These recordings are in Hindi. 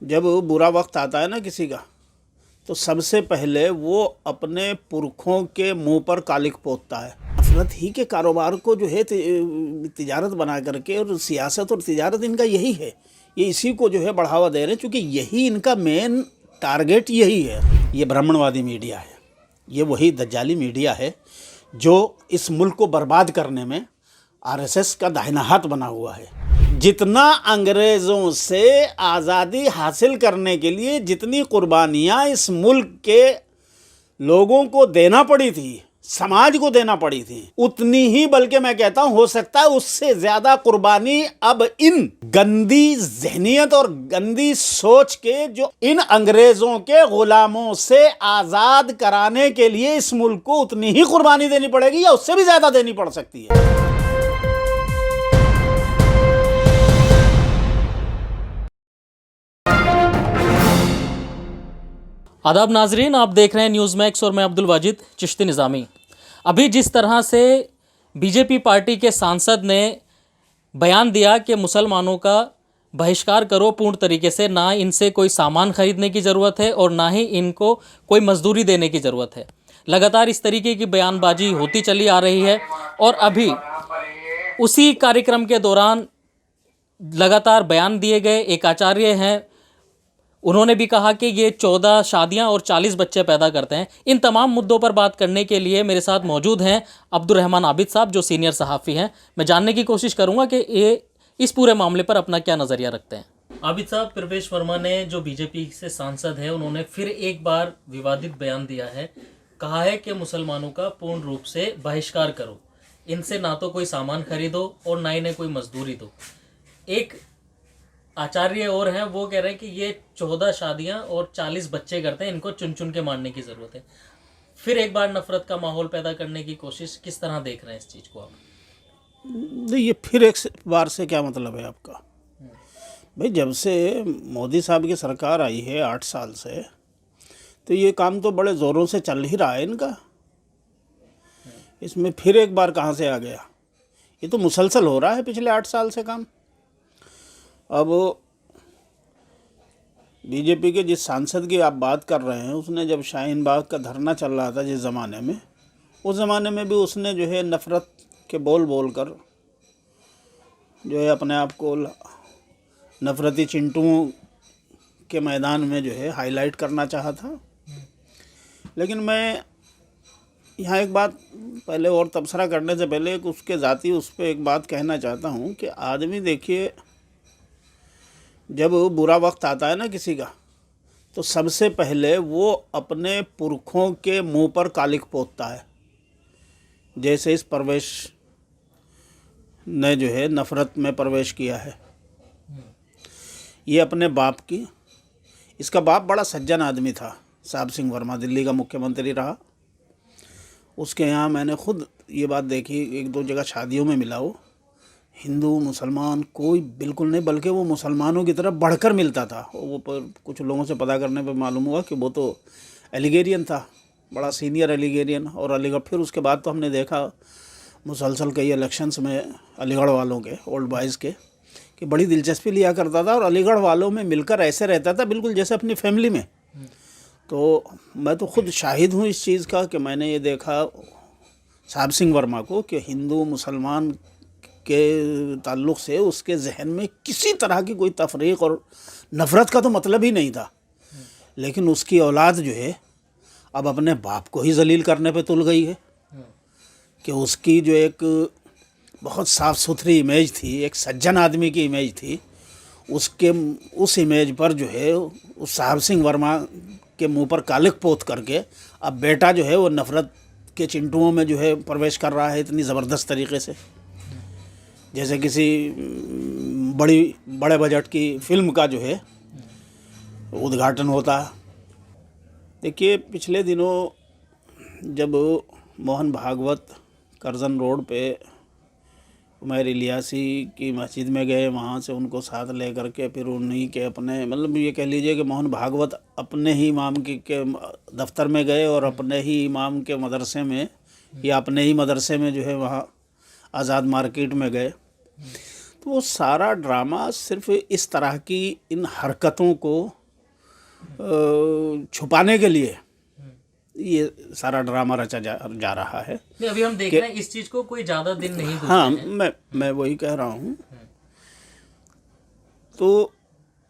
जब बुरा वक्त आता है ना किसी का, तो सबसे पहले वो अपने पुरखों के मुंह पर कालिक पोतता है। नफरत ही के कारोबार को जो है तिजारत बना करके, और सियासत और तिजारत इनका यही है, ये इसी को जो है बढ़ावा दे रहे हैं, क्योंकि यही इनका मेन टारगेट यही है। ये ब्राह्मणवादी मीडिया है, ये वही दज्जाली मीडिया है जो इस मुल्क को बर्बाद करने में आरएसएस का दाहिना हाथ बना हुआ है। जितना अंग्रेज़ों से आज़ादी हासिल करने के लिए जितनी कुर्बानियाँ इस मुल्क के लोगों को देना पड़ी थी, समाज को देना पड़ी थी, उतनी ही, बल्कि मैं कहता हूँ हो सकता है उससे ज़्यादा कुर्बानी अब इन गंदी जहनियत और गंदी सोच के जो इन अंग्रेज़ों के गुलामों से आज़ाद कराने के लिए इस मुल्क को उतनी ही कुर्बानी देनी पड़ेगी या उससे भी ज़्यादा देनी पड़ सकती है। आदाब नाजरीन, आप देख रहे हैं न्यूज़ मैक्स और मैं अब्दुल वाजिद चिश्ती निज़ामी। अभी जिस तरह से बीजेपी पार्टी के सांसद ने बयान दिया कि मुसलमानों का बहिष्कार करो पूर्ण तरीके से, ना इनसे कोई सामान खरीदने की ज़रूरत है और ना ही इनको कोई मजदूरी देने की ज़रूरत है। लगातार इस तरीके की बयानबाजी होती चली आ रही है और अभी उसी कार्यक्रम के दौरान लगातार बयान दिए गए। एक आचार्य हैं, उन्होंने भी कहा कि ये 14 शादियां और 40 बच्चे पैदा करते हैं। इन तमाम मुद्दों पर बात करने के लिए मेरे साथ मौजूद हैं अब्दुर्रहमान आबिद साहब, जो सीनियर सहाफ़ी हैं। मैं जानने की कोशिश करूंगा कि ये इस पूरे मामले पर अपना क्या नज़रिया रखते हैं। आबिद साहब, प्रवेश वर्मा ने, जो बीजेपी से सांसद हैं, उन्होंने फिर एक बार विवादित बयान दिया है। कहा है कि मुसलमानों का पूर्ण रूप से बहिष्कार करो, इनसे ना तो कोई सामान खरीदो और ना इन्हें कोई मजदूरी दो। एक आचार्य और हैं, वो कह रहे हैं कि ये 14 शादियां और 40 बच्चे करते हैं, इनको चुन चुन के मारने की ज़रूरत है। फिर एक बार नफरत का माहौल पैदा करने की कोशिश, किस तरह देख रहे हैं इस चीज़ को आप? नहीं, ये फिर एक बार से क्या मतलब है आपका? भाई, जब से मोदी साहब की सरकार आई है 8 साल से, तो ये काम तो बड़े ज़ोरों से चल ही रहा है इनका। इसमें फिर एक बार कहाँ से आ गया? ये तो मुसलसल हो रहा है पिछले 8 साल से काम। अब बीजेपी के जिस सांसद की आप बात कर रहे हैं, उसने जब शाहीन बाग का धरना चल रहा था जिस ज़माने में, उस ज़माने में भी उसने जो है नफ़रत के बोल बोल कर जो है अपने आप को नफ़रती चिंटुओं के मैदान में जो है हाईलाइट करना चाहा था। लेकिन मैं यहाँ एक बात पहले और तबसरा करने से पहले उसके ज़ाती उस पर एक बात कहना चाहता हूँ कि आदमी, देखिए, जब बुरा वक्त आता है ना किसी का, तो सबसे पहले वो अपने पुरखों के मुंह पर कालिक पोतता है। जैसे इस परवेश ने जो है नफ़रत में प्रवेश किया है, ये अपने बाप की, इसका बाप बड़ा सज्जन आदमी था, साहब सिंह वर्मा, दिल्ली का मुख्यमंत्री रहा। उसके यहाँ मैंने खुद ये बात देखी, 1-2 जगह शादियों में मिला, वो हिंदू मुसलमान कोई बिल्कुल नहीं, बल्कि वो मुसलमानों की तरफ बढ़कर मिलता था। वो पर कुछ लोगों से पता करने पर मालूम हुआ कि वो तो एलिगेरियन था, बड़ा सीनियर एलिगेरियन। और अलीगढ़, फिर उसके बाद तो हमने देखा मुसलसल कई इलेक्शंस में अलीगढ़ वालों के, ओल्ड बॉयज़ के, कि बड़ी दिलचस्पी लिया करता था और अलीगढ़ वालों में मिलकर ऐसे रहता था बिल्कुल जैसे अपनी फैमिली में। तो मैं तो खुद शाहिद हूँ इस चीज़ का कि मैंने ये देखा साहब सिंह वर्मा को कि हिंदू मुसलमान के ताल्लुक़ से उसके जहन में किसी तरह की कोई तफरीक और नफ़रत का तो मतलब ही नहीं था। लेकिन उसकी औलाद जो है अब अपने बाप को ही जलील करने पे तुल गई है कि उसकी जो एक बहुत साफ़ सुथरी इमेज थी, एक सज्जन आदमी की इमेज थी, उस इमेज पर जो है उस साहब सिंह वर्मा के मुंह पर कालिक पोत करके अब बेटा जो है वो नफ़रत के चिंटुओं में जो है प्रवेश कर रहा है इतनी ज़बरदस्त तरीके से, जैसे किसी बड़े बजट की फिल्म का जो है उद्घाटन होता है। देखिए, पिछले दिनों जब मोहन भागवत करजन रोड पे उमैर इलियासी की मस्जिद में गए, वहाँ से उनको साथ ले करके फिर उन्हीं के अपने, मतलब ये कह लीजिए कि मोहन भागवत अपने ही इमाम के दफ्तर में गए और अपने ही इमाम के मदरसे में या अपने ही मदरसे में जो है वहाँ आज़ाद मार्केट में गए। तो वो सारा ड्रामा सिर्फ इस तरह की इन हरकतों को छुपाने के लिए ये सारा ड्रामा रचा जा रहा है। नहीं, अभी हम देख रहे हैं इस चीज को कोई ज्यादा दिन नहीं गुजरे हाँ, हैं। मैं वही कह रहा हूँ। तो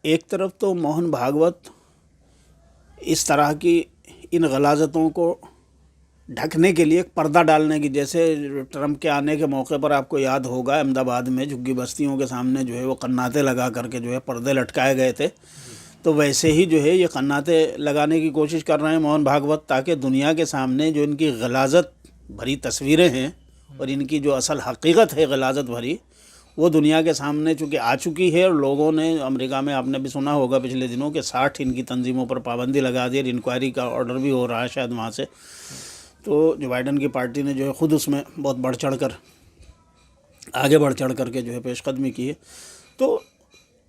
एक तरफ तो मोहन भागवत इस तरह की इन गलाजतों को ढकने के लिए एक पर्दा डालने की, जैसे ट्रंप के आने के मौके पर आपको याद होगा अहमदाबाद में झुग्गी बस्तियों के सामने जो है वो कन्नाते लगा करके जो है पर्दे लटकाए गए थे, तो वैसे ही जो है ये कन्नाते लगाने की कोशिश कर रहे हैं मोहन भागवत, ताकि दुनिया के सामने जो इनकी गलाजत भरी तस्वीरें हैं और इनकी जो असल हकीकत है गलाजत भरी, वो दुनिया के सामने चूँकि आ चुकी है। और लोगों ने अमेरिका में, आपने भी सुना होगा पिछले दिनों के 60 इनकी तंजीमों पर पाबंदी लगा दी, इंक्वायरी का ऑर्डर भी हो रहा है शायद वहाँ से। तो जो बाइडन की पार्टी ने जो है ख़ुद उसमें बहुत बढ़ चढ़ कर आगे बढ़ चढ़ करके जो है पेशकदमी की है। तो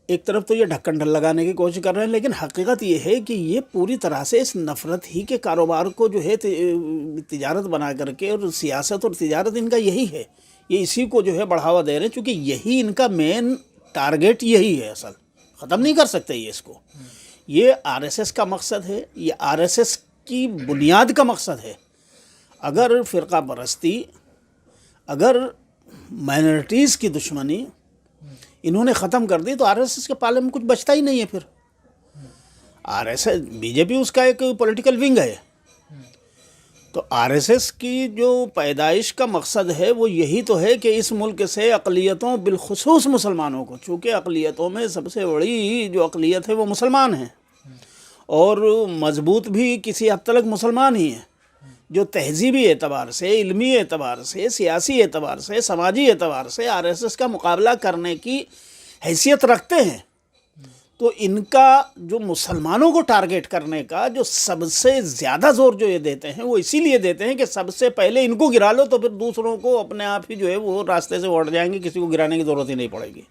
एक तरफ तो ये ढक्कन ढल लगाने की कोशिश कर रहे हैं, लेकिन हकीकत ये है कि ये पूरी तरह से इस नफ़रत ही के कारोबार को जो है तिजारत बना करके, और सियासत और तिजारत इनका यही है, ये इसी को जो है बढ़ावा दे रहे हैं, क्योंकि यही इनका मेन टारगेट यही है। असल ख़त्म नहीं कर सकते ये इसको। ये आरएसएस का मकसद है, ये आरएसएस की बुनियाद का मकसद है। अगर फ़िरका परस्ती, अगर माइनॉरिटीज़ की दुश्मनी इन्होंने ख़त्म कर दी तो आरएसएस के पाले में कुछ बचता ही नहीं है। फिर आरएसएस, बीजेपी उसका एक पॉलिटिकल विंग है। तो आरएसएस की जो पैदाइश का मकसद है वो यही तो है कि इस मुल्क से अक़लियतों, बिलखुसूस मुसलमानों को, चूँकि अक़लियतों में सबसे बड़ी जो अक़लियत है वो मुसलमान हैं, और मजबूत भी किसी हद तक मुसलमान ही हैं, जो तहजीबी एतबार से, इल्मी एतबार से, सियासी एतबार से, समाजी एतबार से आरएसएस का मुकाबला करने की हैसियत रखते हैं। तो इनका जो मुसलमानों को टारगेट करने का जो सबसे ज़्यादा ज़ोर जो ये देते हैं वो इसीलिए देते हैं कि सबसे पहले इनको गिरा लो, तो फिर दूसरों को अपने आप ही जो है वो रास्ते से उठ जाएंगे, किसी को गिराने की ज़रूरत ही नहीं पड़ेगी।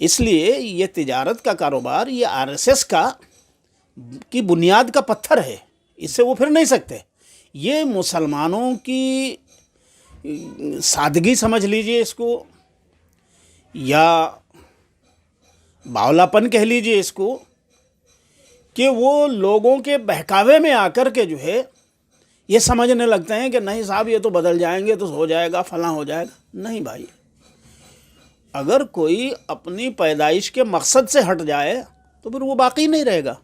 इसलिए ये तिजारत का कारोबार, ये आरएसएस की बुनियाद का पत्थर है, इससे वो फिर नहीं सकते। ये मुसलमानों की सादगी समझ लीजिए इसको, या बावलापन कह लीजिए इसको, कि वो लोगों के बहकावे में आकर के जो है ये समझने लगते हैं कि नहीं साहब ये तो बदल जाएंगे, तो हो जाएगा, फलां हो जाएगा। नहीं भाई, अगर कोई अपनी पैदाइश के मकसद से हट जाए तो फिर वो बाकी नहीं रहेगा।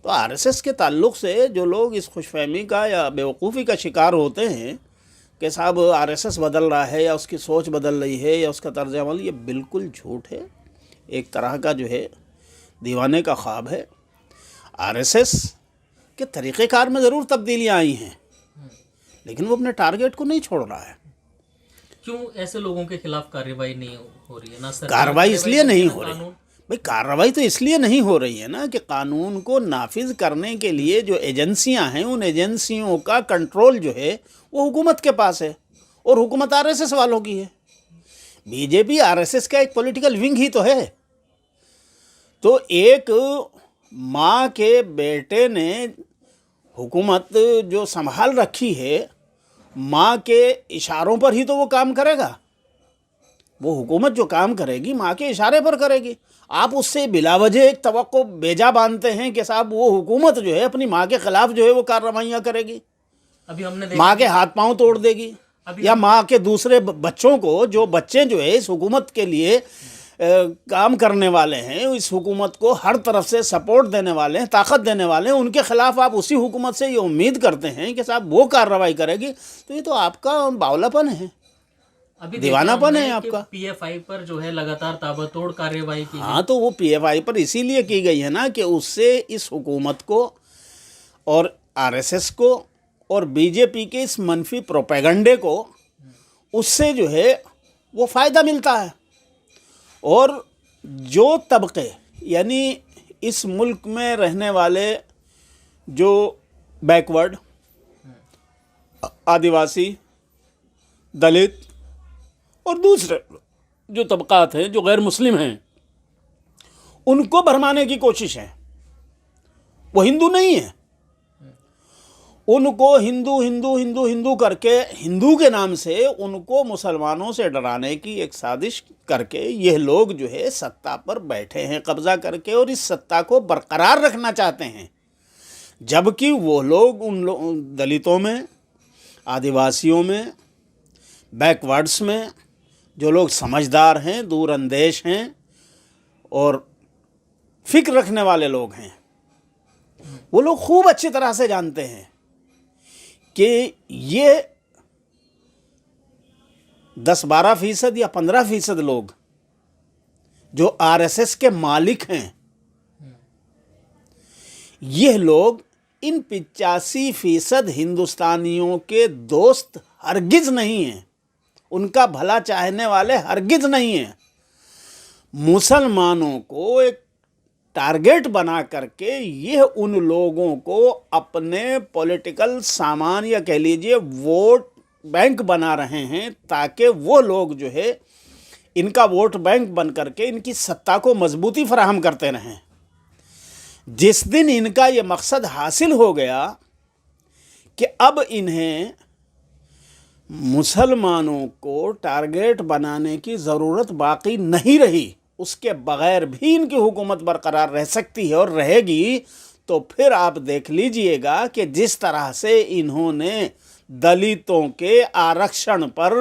तो आरएसएस के ताल्लुक़ से जो लोग इस खुशफहमी का या बेवकूफ़ी का शिकार होते हैं कि साहब आरएसएस बदल रहा है या उसकी सोच बदल रही है या उसका तर्ज अमल, ये बिल्कुल झूठ है। एक तरह का जो है दीवाने का ख्वाब है। आरएसएस के तरीक़ेकार में ज़रूर तब्दीलियाँ आई हैं, लेकिन वो अपने टारगेट को नहीं छोड़ रहा है। क्यों ऐसे लोगों के खिलाफ कार्रवाई नहीं हो रही है? ना कार्रवाई इसलिए नहीं हो रही भाई, कार्रवाई तो इसलिए नहीं हो रही है ना कि कानून को नाफिज करने के लिए जो एजेंसियां हैं, उन एजेंसियों का कंट्रोल जो है वो हुकूमत के पास है, और हुकूमत आरएसएस वालों की है। बीजेपी आरएसएस का एक पॉलिटिकल विंग ही तो है। तो एक माँ के बेटे ने हुकूमत जो संभाल रखी है, माँ के इशारों पर ही तो वो काम करेगा। वो हुकूमत जो काम करेगी माँ के इशारे पर करेगी। आप उससे बिलावजह एक तवक्को बेजा बांधते हैं कि साहब वो हुकूमत जो है अपनी माँ के ख़िलाफ़ जो है वो कार्रवाइयाँ करेगी, अभी हमने माँ के हाथ पांव तोड़ देगी, या माँ के दूसरे बच्चों को, जो बच्चे जो है इस हुकूमत के लिए काम करने वाले हैं, इस हुकूमत को हर तरफ से सपोर्ट देने वाले हैं, ताकत देने वाले हैं, उनके ख़िलाफ़ आप उसी हुकूमत से ये उम्मीद करते हैं कि साहब वो कार्रवाई करेगी। तो ये तो आपका बावलापन है, अभी दीवानापन है आपका। पीएफआई पर जो है लगातार ताबड़तोड़ कार्रवाई की। हाँ, तो वो पीएफआई पर इसीलिए की गई है ना कि उससे इस हुकूमत को और आरएसएस को और बीजेपी के इस मनफी प्रोपेगंडे को, उससे जो है वो फ़ायदा मिलता है। और जो तबके, यानी इस मुल्क में रहने वाले जो बैकवर्ड, आदिवासी, दलित और दूसरे जो तबकात हैं जो गैर मुस्लिम हैं, उनको भरमाने की कोशिश है। वो हिंदू नहीं है, उनको हिंदू हिंदू हिंदू हिंदू करके, हिंदू के नाम से उनको मुसलमानों से डराने की एक साजिश करके यह लोग जो है सत्ता पर बैठे हैं कब्जा करके, और इस सत्ता को बरकरार रखना चाहते हैं। जबकि वो लोग दलितों में, आदिवासियों में, बैकवर्ड्स में जो लोग समझदार हैं, दूरअंदेश हैं और फिक्र रखने वाले लोग हैं, वो लोग खूब अच्छी तरह से जानते हैं कि ये 10-12% या 15% लोग जो आरएसएस के मालिक हैं, यह लोग इन 85% हिंदुस्तानियों के दोस्त हरगिज नहीं हैं, उनका भला चाहने वाले हरगिज नहीं हैं। मुसलमानों को एक टारगेट बना करके यह उन लोगों को अपने पॉलिटिकल सामान या कह लीजिए वोट बैंक बना रहे हैं, ताकि वो लोग जो है इनका वोट बैंक बन करके इनकी सत्ता को मजबूती फराहम करते रहें। जिस दिन इनका ये मकसद हासिल हो गया कि अब इन्हें मुसलमानों को टारगेट बनाने की ज़रूरत बाकी नहीं रही, उसके बगैर भी इनकी हुकूमत बरकरार रह सकती है और रहेगी, तो फिर आप देख लीजिएगा कि जिस तरह से इन्होंने दलितों के आरक्षण पर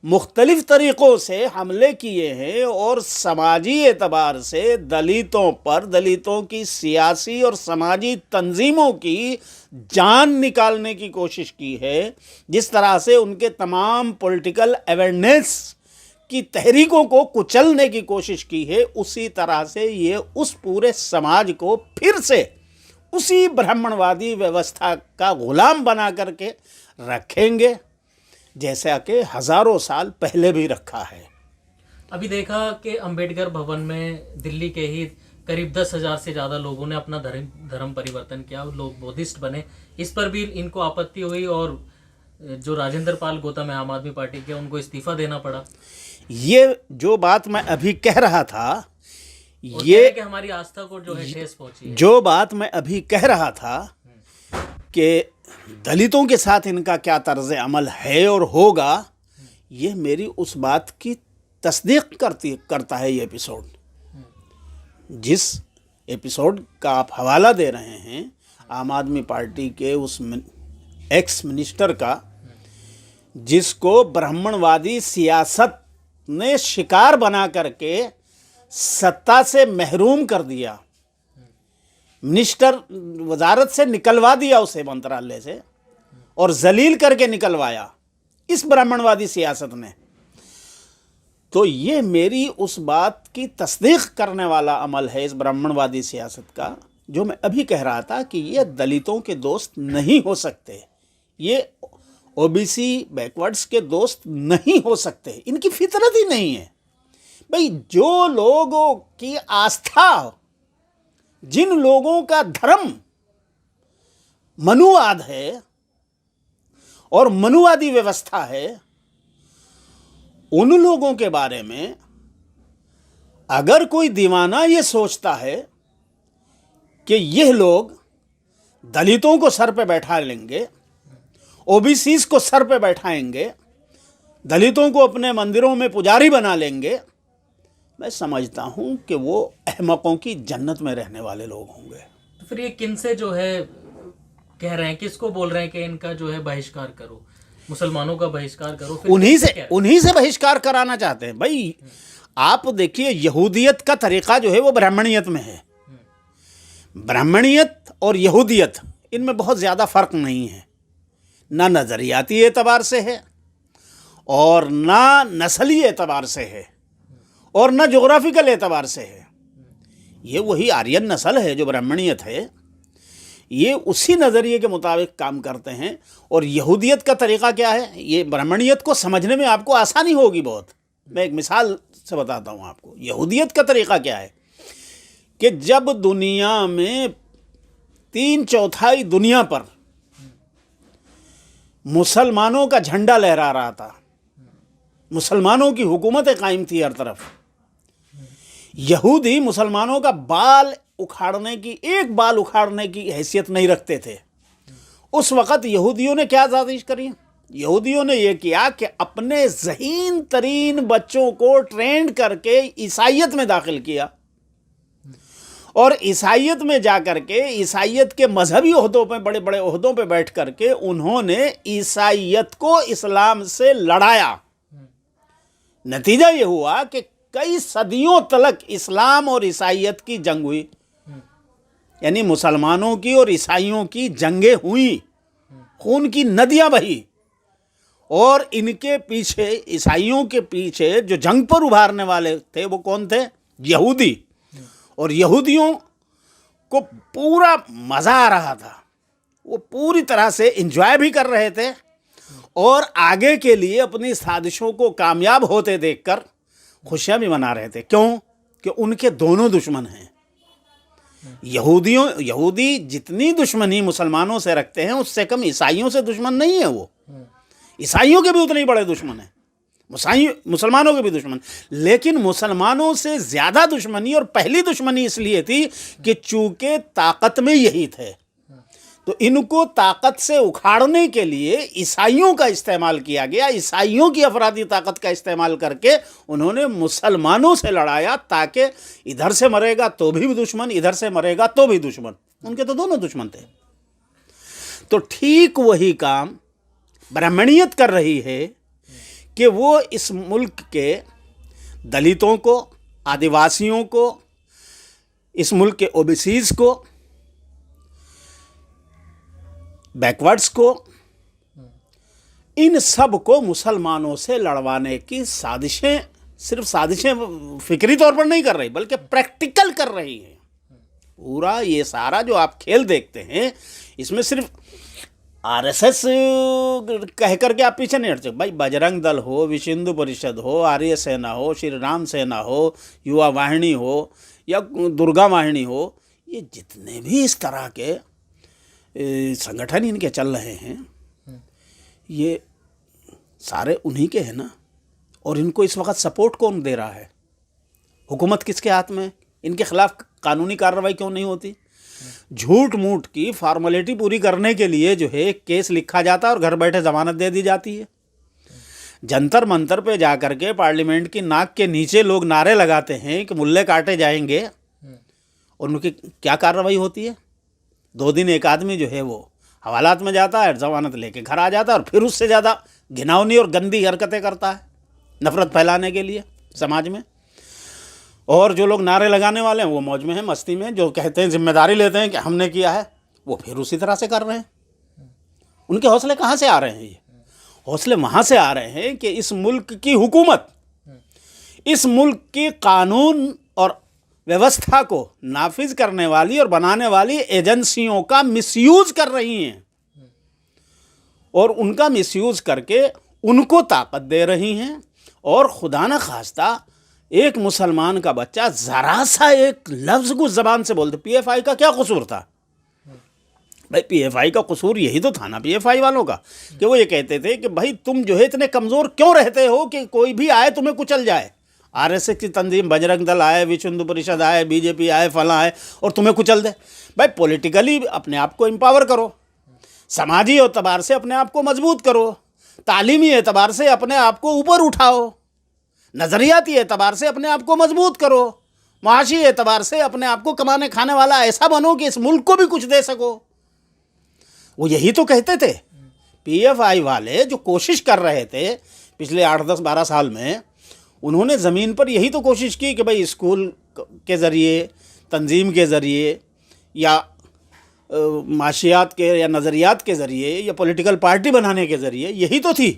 मुख्तलिफ तरीक़ों से हमले किए हैं और समाजी एतबार से दलितों पर, दलितों की सियासी और समाजी तंजीमों की जान निकालने की कोशिश की है, जिस तरह से उनके तमाम पॉलिटिकल अवेयरनेस की तहरीकों को कुचलने की कोशिश की है, उसी तरह से ये उस पूरे समाज को फिर से उसी ब्राह्मणवादी व्यवस्था का गुलाम बना करके रखेंगे, जैसा कि हज़ारों साल पहले भी रखा है। अभी देखा कि अंबेडकर भवन में दिल्ली के ही करीब 10,000 से ज़्यादा लोगों ने अपना धर्म परिवर्तन किया, लोग बौद्धिस्ट बने। इस पर भी इनको आपत्ति हुई और जो राजेंद्र पाल गौतम है आम आदमी पार्टी के, उनको इस्तीफा देना पड़ा। ये जो बात मैं अभी कह रहा था, ये कि हमारी आस्था को जो है ठेस पहुंची है। जो बात मैं अभी कह रहा था कि दलितों के साथ इनका क्या तर्ज अमल है और होगा, ये मेरी उस बात की तस्दीक करता है ये एपिसोड। जिस एपिसोड का आप हवाला दे रहे हैं आम आदमी पार्टी के उस एक्स मिनिस्टर का, जिसको ब्राह्मणवादी सियासत ने शिकार बना करके सत्ता से महरूम कर दिया, मिनिस्टर वजारत से निकलवा दिया उसे, मंत्रालय से, और जलील करके निकलवाया इस ब्राह्मणवादी सियासत ने। तो ये मेरी उस बात की तस्दीक करने वाला अमल है इस ब्राह्मणवादी सियासत का, जो मैं अभी कह रहा था कि ये दलितों के दोस्त नहीं हो सकते, ये ओबीसी बैकवर्ड्स के दोस्त नहीं हो सकते, इनकी फितरत ही नहीं है। भाई, जो लोगों की आस्था, जिन लोगों का धर्म मनुवाद है और मनुवादी व्यवस्था है, उन लोगों के बारे में अगर कोई दीवाना ये सोचता है कि यह लोग दलितों को सर पे बैठा लेंगे, ओबीसीज को सर पे बैठाएंगे, दलितों को अपने मंदिरों में पुजारी बना लेंगे, मैं समझता हूं कि वो अहमकों की जन्नत में रहने वाले लोग होंगे। तो फिर ये किन से जो है कह रहे हैं, किसको बोल रहे हैं कि इनका जो है बहिष्कार करो, मुसलमानों का बहिष्कार करो? फिर उन्हीं से बहिष्कार कराना चाहते हैं। भाई, आप देखिए, यहूदियत का तरीका जो है वो ब्राह्मणियत में है। ब्राह्मणियत और यहूदियत, इनमें बहुत ज़्यादा फ़र्क नहीं है, ना नज़रियाती एतबार से है और ना नस्ली एतबार से है और ना जोग्राफिकल एतबार से है। ये वही आर्यन नस्ल है जो ब्राह्मणियत है, ये उसी नज़रिए के मुताबिक काम करते हैं। और यहूदियत का तरीक़ा क्या है, ये ब्राह्मणियत को समझने में आपको आसानी होगी बहुत। मैं एक मिसाल से बताता हूँ आपको। यहूदियत का तरीक़ा क्या है कि जब दुनिया में 3/4 दुनिया पर मुसलमानों का झंडा लहरा रहा था, मुसलमानों की हुकूमतें कायम थी हर तरफ, यहूदी मुसलमानों का बाल उखाड़ने की, एक बाल उखाड़ने की हैसियत नहीं रखते थे। उस वक़्त यहूदियों ने क्या साजिश करी? यहूदियों ने ये किया कि अपने ज़हीन तरीन बच्चों को ट्रेंड करके ईसाइयत में दाखिल किया, और ईसाइयत में जा कर के ईसाइयत के मजहबी ओहदों पे, बड़े बड़े ओहदों पे बैठ कर के उन्होंने ईसाइयत को इस्लाम से लड़ाया। नतीजा ये हुआ कि कई सदियों तक इस्लाम और ईसाइयत की जंग हुई, यानी मुसलमानों की और ईसाइयों की जंगें हुई, खून की नदियां बही। और इनके पीछे, ईसाइयों के पीछे जो जंग पर उभारने वाले थे वो कौन थे? यहूदी। और यहूदियों को पूरा मज़ा आ रहा था, वो पूरी तरह से एंजॉय भी कर रहे थे और आगे के लिए अपनी साजिशों को कामयाब होते देखकर खुशियां भी मना रहे थे। क्यों? कि उनके दोनों दुश्मन हैं। यहूदी जितनी दुश्मनी मुसलमानों से रखते हैं उससे कम ईसाइयों से दुश्मन नहीं है। वो ईसाइयों के भी उतने ही बड़े दुश्मन हैं, मुसलमानों के भी दुश्मन, लेकिन मुसलमानों से ज़्यादा दुश्मनी, और पहली दुश्मनी इसलिए थी कि चूंकि ताकत में यही थे, तो इनको ताकत से उखाड़ने के लिए ईसाइयों का इस्तेमाल किया गया। ईसाइयों की अफरादी ताकत का इस्तेमाल करके उन्होंने मुसलमानों से लड़ाया, ताकि इधर से मरेगा तो भी दुश्मन, इधर से मरेगा तो भी दुश्मन। उनके तो दोनों दुश्मन थे। तो ठीक वही काम ब्राह्मणियत कर रही है कि वो इस मुल्क के दलितों को, आदिवासियों को, इस मुल्क के ओबीसीज को, बैकवर्ड्स को, इन सब को मुसलमानों से लड़वाने की साजिशें, सिर्फ साजिशें फिक्री तौर पर नहीं कर रही बल्कि प्रैक्टिकल कर रही है। पूरा ये सारा जो आप खेल देखते हैं, इसमें सिर्फ आरएसएस कह करके आप पीछे नहीं हट सकते। भाई बजरंग दल हो, विश्व हिंदू परिषद हो, आर्य सेना हो, श्री राम सेना हो, युवा वाहिनी हो या दुर्गा वाहिनी हो, ये जितने भी इस तरह के संगठन इनके चल रहे हैं, ये सारे उन्हीं के हैं ना। और इनको इस वक्त सपोर्ट कौन दे रहा है? हुकूमत किसके हाथ में? इनके खिलाफ कानूनी कार्रवाई क्यों नहीं होती? झूठ मूठ की फॉर्मेलिटी पूरी करने के लिए जो है केस लिखा जाता है और घर बैठे जमानत दे दी जाती है। जंतर मंतर पे जा कर के पार्लियामेंट की नाक के नीचे लोग नारे लगाते हैं कि मुल्ले काटे जाएंगे, और उनकी क्या कार्रवाई होती है? 2 दिन एक आदमी जो है वो हवालात में जाता है, जमानत लेके घर आ जाता है, और फिर उससे ज़्यादा घिनौनी और गंदी हरकतें करता है नफरत फैलाने के लिए समाज में। और जो लोग नारे लगाने वाले हैं वो मौज में हैं, मस्ती में, जो कहते हैं जिम्मेदारी लेते हैं कि हमने किया है, वो फिर उसी तरह से कर रहे हैं। उनके हौसले कहाँ से आ रहे हैं? ये हौसले वहाँ से आ रहे हैं कि इस मुल्क की हुकूमत, इस मुल्क की कानून और व्यवस्था को नाफिज करने वाली और बनाने वाली एजेंसियों का मिसयूज कर रही हैं, और उनका मिसयूज करके उनको ताकत दे रही हैं। और खुदा न खास्ता एक मुसलमान का बच्चा ज़रा सा एक लफ्ज़ को ज़बान से बोलते, पीएफआई का क्या कसूर था? भाई पीएफआई का कसूर यही तो था ना पीएफआई वालों का, कि वो ये कहते थे कि भाई तुम जो है इतने कमज़ोर क्यों रहते हो कि कोई भी आए तुम्हें कुचल जाए। आरएसएस की तंजीम, बजरंग दल आए, विश्व हिंदू परिषद आए, बीजेपी आए, फला आए, और तुम्हें कुचल दे। भाई पॉलिटिकली अपने आप को एम्पावर करो, समाजी एतबार से अपने आप को मजबूत करो, तालीमी एतबार से अपने आप को ऊपर उठाओ, नज़रियाती एतबार से अपने आप को मजबूत करो, माशी एतबार से अपने आप को कमाने खाने वाला ऐसा बनो कि इस मुल्क को भी कुछ दे सको। वो यही तो कहते थे। पीएफआई वाले जो कोशिश कर रहे थे पिछले 8, 10, 12 साल में, उन्होंने ज़मीन पर यही तो कोशिश की कि भाई स्कूल के ज़रिए, तंजीम के ज़रिए, या माशियात के या नज़रियात के ज़रिए, या पॉलिटिकल पार्टी बनाने के ज़रिए, यही तो थी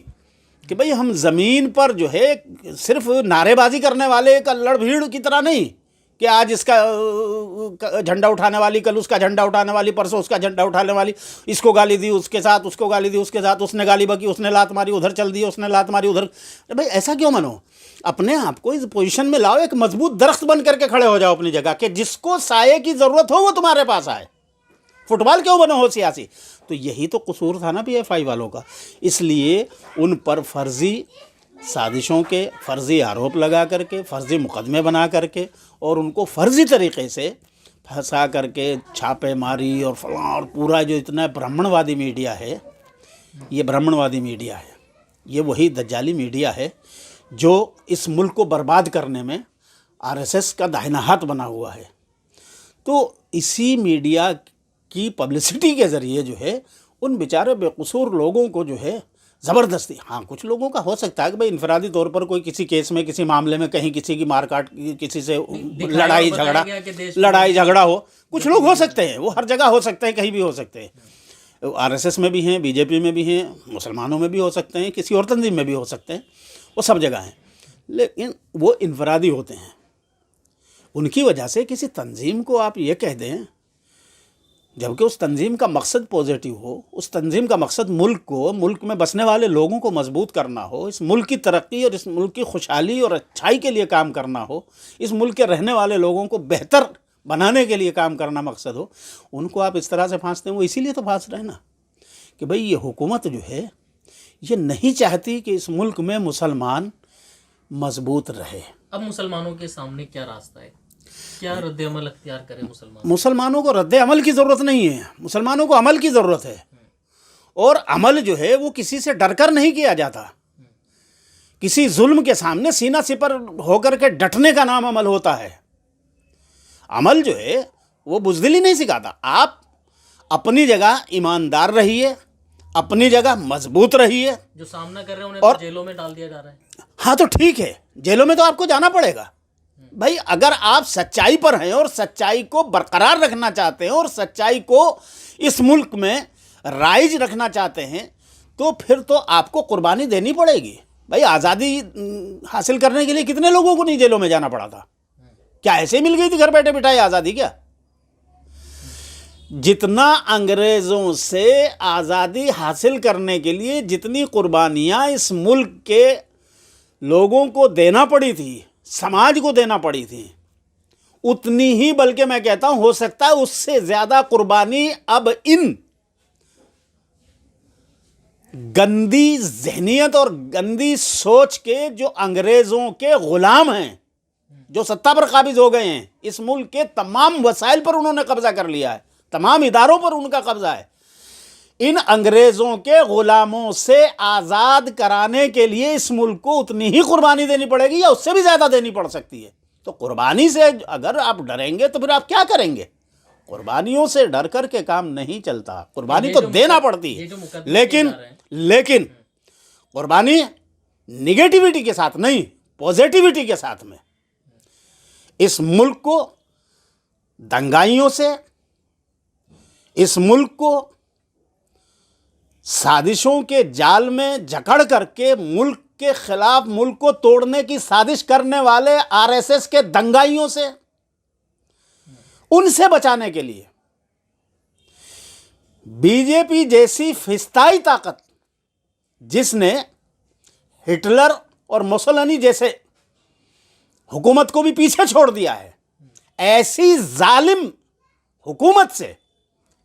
कि भाई हम ज़मीन पर जो है सिर्फ नारेबाजी करने वाले का लड़ भीड़ की तरह नहीं कि आज इसका झंडा उठाने वाली, कल उसका झंडा उठाने वाली, परसों उसका झंडा उठाने वाली, इसको गाली दी उसके साथ, उसको गाली दी उसके साथ, उसने गाली बकी, उसने लात मारी, उधर चल दी, उसने लात मारी उधर। भाई ऐसा क्यों मनो? अपने आप को इस पोजीशन में लाओ, एक मजबूत दरख्त बन करके खड़े हो जाओ अपनी जगह, कि जिसको साये की ज़रूरत हो वो तुम्हारे पास आए। फुटबॉल क्यों बनो हो सियासी? तो यही तो कसूर था ना पीएफआई वालों का। इसलिए उन पर फर्जी साजिशों के फर्जी आरोप लगा करके, फर्जी मुकदमे बना करके, और उनको फर्जी तरीक़े से फंसा करके छापेमारी और फलां और पूरा जो इतना ब्राह्मणवादी मीडिया है, ये ब्राह्मणवादी मीडिया है, ये वही दज्जाली मीडिया है जो इस मुल्क को बर्बाद करने में आरएसएस का दाहिना हाथ बना हुआ है। तो इसी मीडिया की पब्लिसिटी के ज़रिए जो है उन बेचारे बेकसूर लोगों को जो है ज़बरदस्ती, हाँ कुछ लोगों का हो सकता है कि भाई इनफरादी तौर पर कोई किसी केस में, किसी मामले में कहीं किसी की मारकाट, किसी से लड़ाई झगड़ा हो, कुछ लोग हो सकते हैं, वो हर जगह हो सकते हैं, कहीं भी हो सकते हैं। आरएसएस में भी हैं, बीजेपी में भी हैं, मुसलमानों में भी हो सकते हैं, किसी और तंजीम में भी हो सकते हैं, वो सब जगह हैं। लेकिन वो इनफरादी होते हैं, उनकी वजह से किसी तंजीम को आप ये कह दें, जबकि उस तंजीम का मकसद पॉजिटिव हो, उस तंजीम का मकसद मुल्क को, मुल्क में बसने वाले लोगों को मजबूत करना हो, इस मुल्क की तरक्की और इस मुल्क की खुशहाली और अच्छाई के लिए काम करना हो, इस मुल्क के रहने वाले लोगों को बेहतर बनाने के लिए काम करना मकसद हो, उनको आप इस तरह से फांसते हैं। वो इसीलिए तो फांस रहे हैं ना कि भाई ये हुकूमत जो है ये नहीं चाहती कि इस मुल्क में मुसलमान मजबूत रहे। अब मुसलमानों के सामने क्या रास्ता है, क्या रद्द अमल अख्तियार करें मुसलमान? मुसलमानों को रद्द अमल की ज़रूरत नहीं है, मुसलमानों को अमल की ज़रूरत है। और अमल जो है वो किसी से डरकर नहीं किया जाता, किसी जुल्म के सामने सीना सिपर होकर के डटने का नाम अमल होता है। अमल जो है वो बुज़दिली नहीं सिखाता। आप अपनी जगह ईमानदार रहिए, अपनी जगह मजबूत रहिए। जो सामना कर रहे हैं उन्हें और तो जेलों में डाल दिया जा रहा है। हाँ तो ठीक है, जेलों में तो आपको जाना पड़ेगा भाई। अगर आप सच्चाई पर हैं और सच्चाई को बरकरार रखना चाहते हैं और सच्चाई को इस मुल्क में राइज रखना चाहते हैं तो फिर तो आपको कुर्बानी देनी पड़ेगी भाई। आज़ादी हासिल करने के लिए कितने लोगों को नहीं जेलों में जाना पड़ा था? क्या ऐसे ही मिल गई थी घर बैठे बिठाए आज़ादी? क्या जितना अंग्रेज़ों से आज़ादी हासिल करने के लिए जितनी कुर्बानियाँ इस मुल्क के लोगों को देना पड़ी थी, समाज को देना पड़ी थी, उतनी ही, बल्कि मैं कहता हूं हो सकता है उससे ज़्यादा कुर्बानी अब इन गंदी जहनियत और गंदी सोच के जो अंग्रेज़ों के ग़ुलाम हैं, जो सत्ता पर काबिज हो गए हैं, इस मुल्क के तमाम वसाइल पर उन्होंने कब्जा कर लिया है, तमाम इदारों पर उनका कब्जा है। इन अंग्रेज़ों के ग़ुलामों से आज़ाद कराने के लिए इस मुल्क को उतनी ही कुर्बानी देनी पड़ेगी या उससे भी ज़्यादा देनी पड़ सकती है। तो कुर्बानी से अगर आप डरेंगे तो फिर आप क्या करेंगे? कुर्बानियों से डर कर के काम नहीं चलता, कुर्बानी तो देना पड़ती है, लेकिन कुर्बानी निगेटिविटी के साथ नहीं, पॉजिटिविटी के साथ में। इस मुल्क को दंगाइयों से, इस मुल्क को साजिशों के जाल में जकड़ करके मुल्क के खिलाफ, मुल्क को तोड़ने की साजिश करने वाले आरएसएस के दंगाइयों से, उनसे बचाने के लिए बीजेपी जैसी फिस्ताई ताकत, जिसने हिटलर और मुसोलिनी जैसे हुकूमत को भी पीछे छोड़ दिया है, ऐसी जालिम हुकूमत से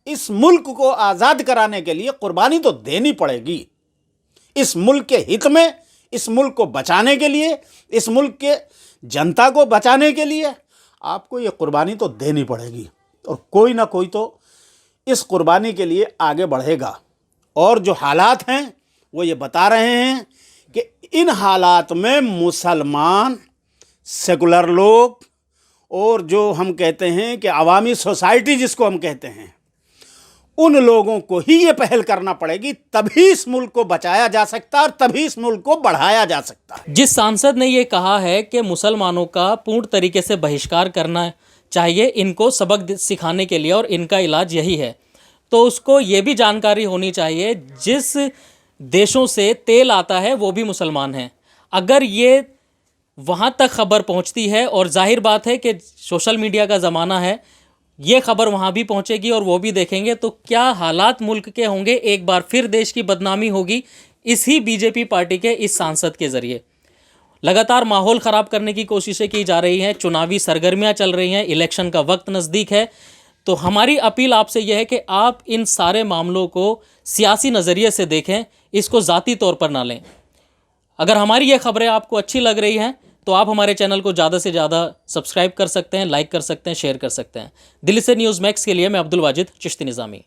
इस मुल्क को आज़ाद कराने के लिए कुर्बानी तो देनी पड़ेगी। इस मुल्क के हित में, इस मुल्क को बचाने के लिए, इस मुल्क के जनता को बचाने के लिए आपको ये कुर्बानी तो देनी पड़ेगी। और कोई ना कोई तो इस कुर्बानी के लिए आगे बढ़ेगा। और जो हालात हैं वो ये बता रहे हैं कि इन हालात में मुसलमान, सेकुलर लोग और जो हम कहते हैं कि अवामी सोसाइटी जिसको हम कहते हैं, उन लोगों को ही ये पहल करना पड़ेगी, तभी इस मुल्क को बचाया जा सकता है और तभी इस मुल्क को बढ़ाया जा सकता है। जिस सांसद ने ये कहा है कि मुसलमानों का पूर्ण तरीके से बहिष्कार करना चाहिए इनको सबक सिखाने के लिए और इनका इलाज यही है, तो उसको ये भी जानकारी होनी चाहिए जिस देशों से तेल आता है वो भी मुसलमान हैं। अगर ये वहाँ तक खबर पहुँचती है, और जाहिर बात है कि सोशल मीडिया का ज़माना है, ये खबर वहाँ भी पहुँचेगी और वो भी देखेंगे, तो क्या हालात मुल्क के होंगे। एक बार फिर देश की बदनामी होगी इसी बीजेपी पार्टी के इस सांसद के ज़रिए। लगातार माहौल ख़राब करने की कोशिशें की जा रही हैं, चुनावी सरगर्मियाँ चल रही हैं, इलेक्शन का वक्त नज़दीक है। तो हमारी अपील आपसे यह है कि आप इन सारे मामलों को सियासी नज़रिए से देखें, इसको ज़ाती तौर पर ना लें। अगर हमारी ये खबरें आपको अच्छी लग रही हैं तो आप हमारे चैनल को ज़्यादा से ज़्यादा सब्सक्राइब कर सकते हैं, लाइक कर सकते हैं, शेयर कर सकते हैं। दिल्ली से न्यूज़ मैक्स के लिए मैं अब्दुल वाजिद चिश्ती निज़ामी।